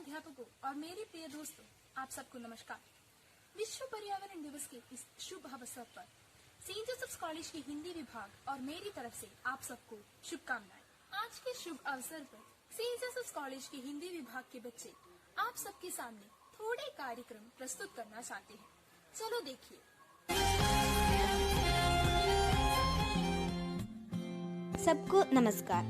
अध्यापकों और मेरे प्रिय दोस्तों, आप सबको नमस्कार। विश्व पर्यावरण दिवस के इस शुभ अवसर पर सेंट जोसेफ कॉलेज के हिंदी विभाग और मेरी तरफ से आप सबको शुभकामनाएं। आज के शुभ अवसर पर सेंट जोसेफ कॉलेज के हिंदी विभाग के बच्चे आप सबके सामने थोड़े कार्यक्रम प्रस्तुत करना चाहते हैं। चलो देखिए। सबको नमस्कार।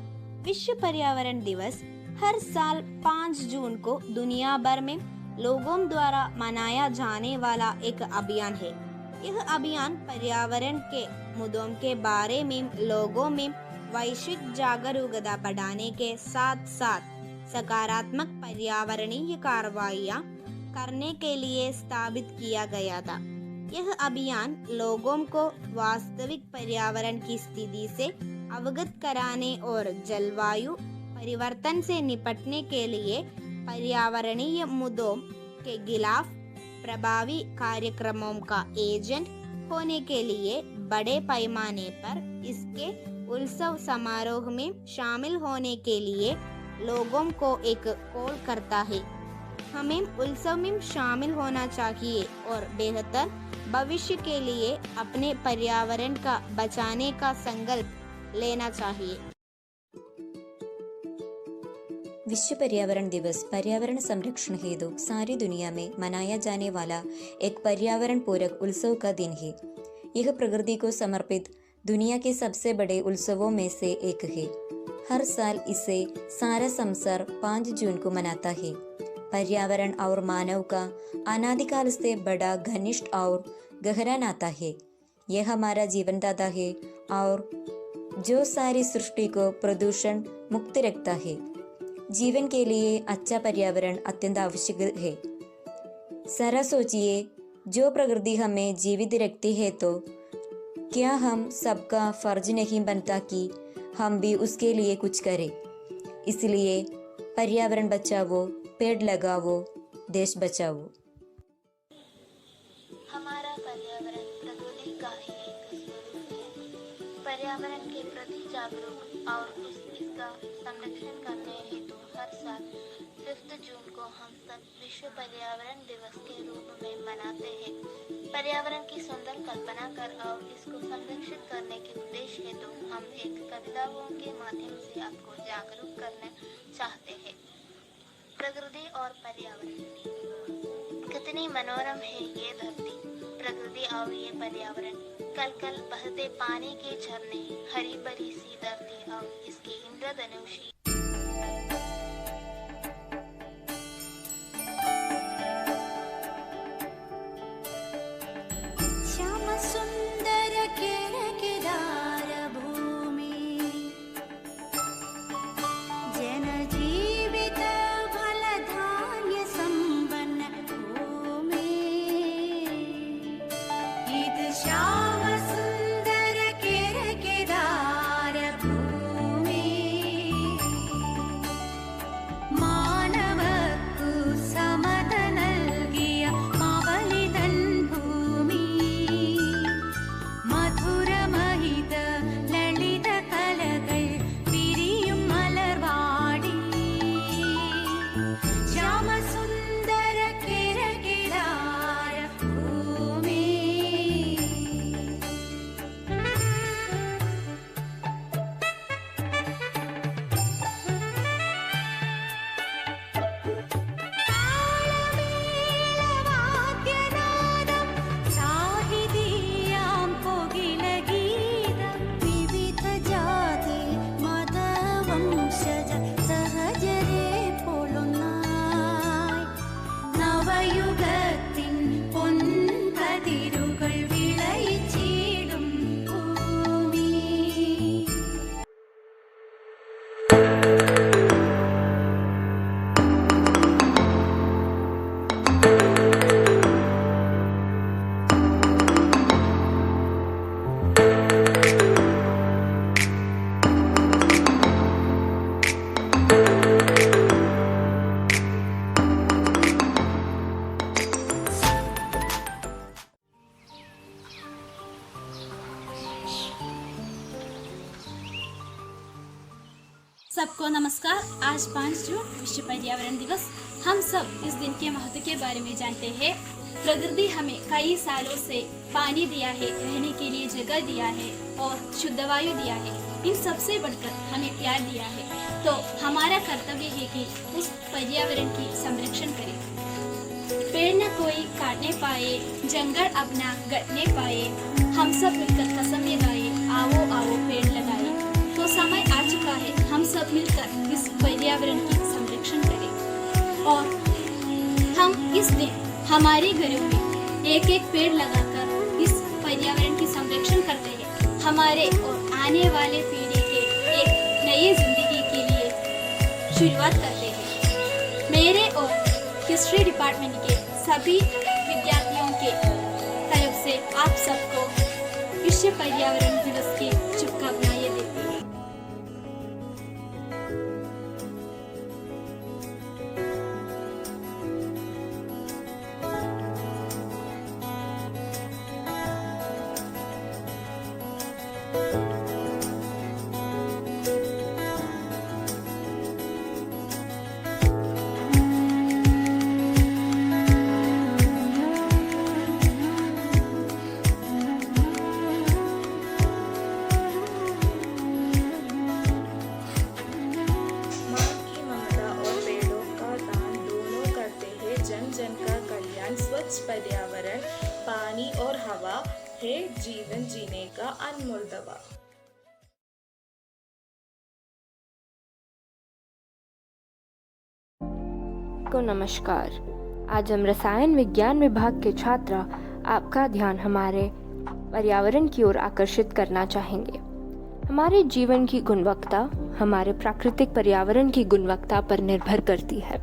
विश्व पर्यावरण दिवस हर साल 5 जून को दुनिया भर में लोगों द्वारा मनाया जाने वाला एक अभियान है। यह अभियान पर्यावरण के मुद्दों के बारे में लोगों में वैश्विक जागरूकता बढ़ाने के साथ साथ सकारात्मक पर्यावरणीय कार्रवाइयाँ करने के लिए स्थापित किया गया था। यह अभियान लोगों को वास्तविक पर्यावरण की स्थिति से अवगत कराने और जलवायु परिवर्तन से निपटने के लिए पर्यावरणीय मुद्दों के खिलाफ प्रभावी कार्यक्रमों का एजेंट होने के लिए बड़े पैमाने पर इसके उत्सव समारोह में शामिल होने के लिए लोगों को एक कॉल करता है। हमें उत्सव में शामिल होना चाहिए और बेहतर भविष्य के लिए अपने पर्यावरण का बचाने का संकल्प लेना चाहिए। विश्व पर्यावरण दिवस पर्यावरण संरक्षण हेतु सारी दुनिया में मनाया जाने वाला एक पर्यावरण पूरक उत्सव का दिन है। यह प्रकृति को समर्पित दुनिया के सबसे बड़े उत्सवों में से एक है। हर साल इसे सारा संसार 5 जून को मनाता है। पर्यावरण और मानव का अनादिकाल से बड़ा घनिष्ठ और गहरा नाता है। यह हमारा जीवनदाता है और जो सारी सृष्टि को प्रदूषण मुक्त रखता है। जीवन के लिए अच्छा पर्यावरण अत्यंत आवश्यक है। जरा सोचिए, जो प्रकृति हमें जीवित रखती है तो क्या हम सबका फर्ज नहीं बनता कि हम भी उसके लिए कुछ करें। इसलिए पर्यावरण बचाओ, पेड़ लगाओ, देश बचाओ। हमारा पर्यावरण प्रकृति का ही एक स्वरूप है। पर्यावरण के प्रति जागरूक और इसका संरक्षण करने हेतु हर साल 5 जून को हम सब विश्व पर्यावरण दिवस के रूप में मनाते हैं। पर्यावरण की सुंदर कल्पना कर और इसको संरक्षित करने के उद्देश्य हेतु हम एक कविताओं के माध्यम से आपको जागरूक करना चाहते हैं। प्रकृति और पर्यावरण कितनी मनोरम है ये धरती, प्रकृति और ये पर्यावरण। कल कल बहते पानी के झरने, हरी भरी सी धरती और इसकी इंद्रधनुषी श्याम सुंदर केदार भूमि, जन जीवित फल धान्य संपन्न भूमि। ईद श्याम सुंदर केदार भूमि, सबको नमस्कार। आज 5 जून विश्व पर्यावरण दिवस। हम सब इस दिन के महत्व के बारे में जानते हैं। प्रकृति हमें कई सालों से पानी दिया है, रहने के लिए जगह दिया है और शुद्ध वायु दिया है। इन सबसे बढ़कर हमें प्यार दिया है, तो हमारा कर्तव्य है कि उस पर्यावरण की संरक्षण करें। पेड़ न कोई काटने पाए, जंगल अपना गटने पाए, हम सब मिलकर कसम ये गाए, आओ आओ पेड़ लगाए। तो समय आ चुका है, हम सब मिलकर इस पर्यावरण की संरक्षण करें और हम इस दिन हमारे घरों में एक एक पेड़ लगाकर इस पर्यावरण की संरक्षण करते हैं। हमारे और आने वाले पीढ़ी के एक नई जिंदगी के लिए शुरुआत करते हैं। मेरे और हिस्ट्री डिपार्टमेंट के सभी विद्यार्थियों के तरफ से आप सबको विश्व पर्यावरण दिवस की शुभकामनाएं देती हूँ। जन का कल्याण, स्वच्छ पर्यावरण, पानी और हवा है जीवन जीने का अनमोल दवा। को नमस्कार। आज हम रसायन विज्ञान विभाग के छात्र आपका ध्यान हमारे पर्यावरण की ओर आकर्षित करना चाहेंगे। हमारे जीवन की गुणवत्ता हमारे प्राकृतिक पर्यावरण की गुणवत्ता पर निर्भर करती है।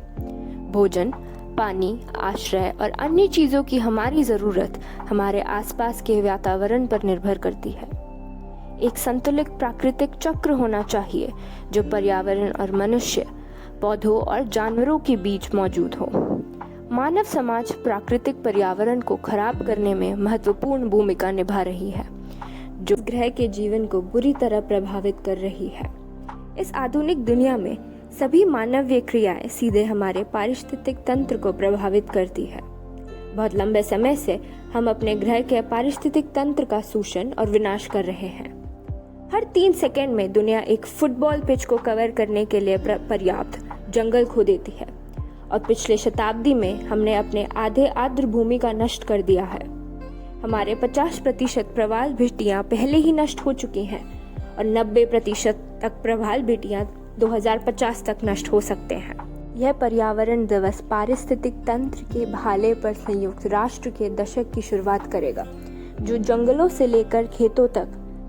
भोजन, पानी, आश्रय और अन्य चीज़ों की हमारी ज़रूरत हमारे आसपास के वातावरण पर निर्भर करती है। एक संतुलित प्राकृतिक चक्र होना चाहिए जो पर्यावरण और मनुष्य, पौधों और जानवरों के बीच मौजूद हो। मानव समाज प्राकृतिक पर्यावरण को खराब करने में महत्वपूर्ण भूमिका निभा रही है, जो ग्रह के जीवन को बुरी तरह प्रभावित कर रही है। इस आधुनिक दुनिया में सभी मानवीय क्रियाएं सीधे हमारे पारिस्थितिक तंत्र को प्रभावित करती है। बहुत लंबे समय से हम अपने ग्रह के पारिस्थितिक तंत्र का शोषण और विनाश कर रहे हैं। हर 3 सेकंड में दुनिया एक फुटबॉल पिच को कवर करने के लिए पर्याप्त जंगल खो देती है और पिछले शताब्दी में हमने अपने आधे आर्द्र भूमि का नष्ट कर दिया है। हमारे 50% प्रवाल भिटियाँ पहले ही नष्ट हो चुकी हैं और 90% तक प्रवाल भिटियाँ 2050 तक नष्ट हो सकते हैं। यह पर्यावरण दिवस पारिस्थितिक तंत्र के भाले पर संयुक्त राष्ट्र के दशक की शुरुआत करेगा, जो जंगलों से लेकर खेतों तक,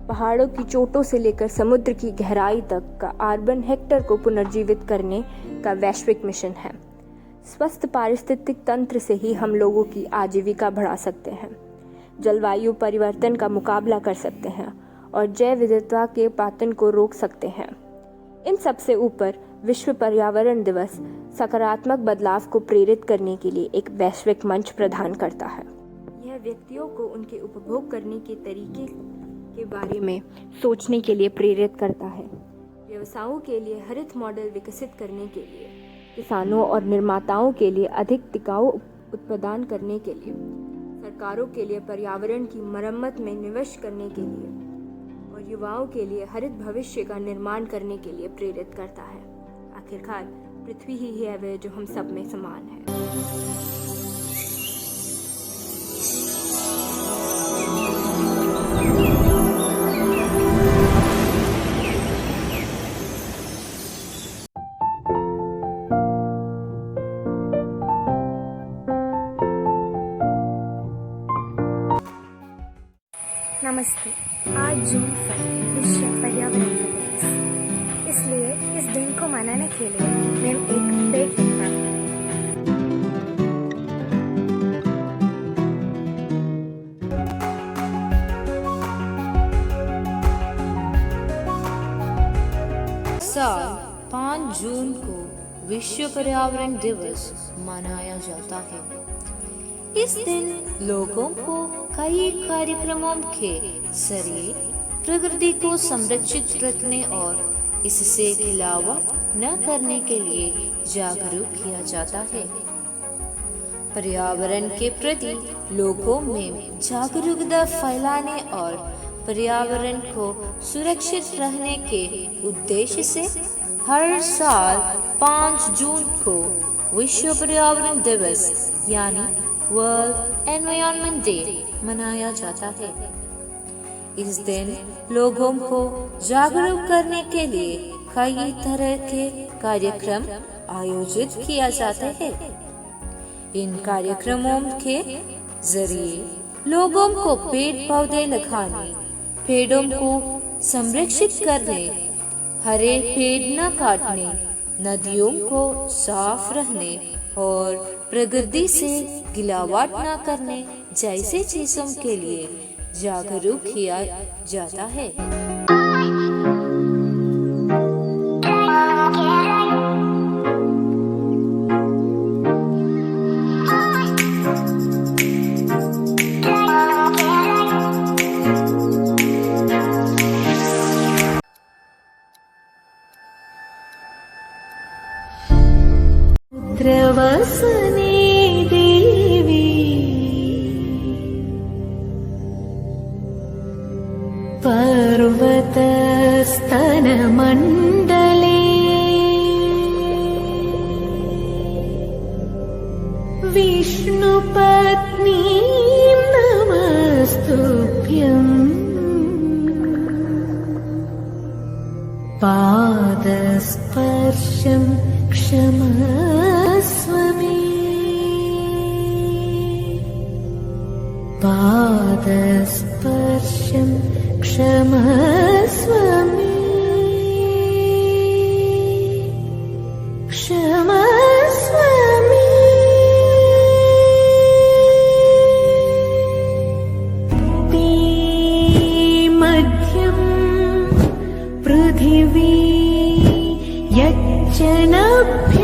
पहाड़ों की चोटों से लेकर समुद्र की गहराई तक का अर्बन हेक्टर को पुनर्जीवित करने का वैश्विक मिशन है। स्वस्थ पारिस्थितिक तंत्र से ही हम लोगों की आजीविका बढ़ा सकते हैं, जलवायु परिवर्तन का मुकाबला कर सकते हैं और जैव विविधता के पतन को रोक सकते हैं। इन सबसे ऊपर विश्व पर्यावरण दिवस सकारात्मक बदलाव को प्रेरित करने के लिए एक वैश्विक मंच प्रदान करता है। यह व्यक्तियों को उनके उपभोग करने के तरीके के बारे में सोचने के लिए प्रेरित करता है, व्यवसायों के लिए हरित मॉडल विकसित करने के लिए, किसानों और निर्माताओं के लिए अधिक टिकाऊ उत्पादन करने के लिए, सरकारों के लिए पर्यावरण की मरम्मत में निवेश करने के लिए और युवाओं के लिए हरित भविष्य का निर्माण करने के लिए प्रेरित करता है। आखिरकार पृथ्वी ही है वह जो हम सब में समान है। नमस्ते। आज जून 5 विश्व पर्यावरण दिवस, इसलिए इस दिन को मनाने के लिए मैं एक पेड़ की बात साल 5 जून को विश्व पर्यावरण दिवस मनाया जाता है। इस दिन लोगों को कई कार्यक्रमों के जरिए प्रकृति को संरक्षित रखने और इससे गिलावट न करने के लिए जागरूक किया जाता है। पर्यावरण के प्रति लोगों में जागरूकता फैलाने और पर्यावरण को सुरक्षित रहने के उद्देश्य से हर साल 5 जून को विश्व पर्यावरण दिवस यानी वर्ल्ड एनवायरनमेंट डे मनाया जाता है। इस दिन लोगों को जागरूक करने के लिए कई तरह के कार्यक्रम आयोजित किया जाते हैं। इन कार्यक्रमों के जरिए लोगों को पेड़ पौधे लगाने, पेड़ों को संरक्षित करने, हरे पेड़ न काटने, नदियों को साफ रखने और प्रकृति से गिलावट न करने जैसे चीजों के लिए जागरूक किया जाता है। रुद्रवसने देवी पर्वतस्तनमण्डले विष्णुपत्नी नमस्तुभ्यम् पादस्पर्शं क्षमस्व मे पादस्पर्शं क्षमस्व मे क्षमस्व मे ते मध्यं पृथिवी यच्चनभ्य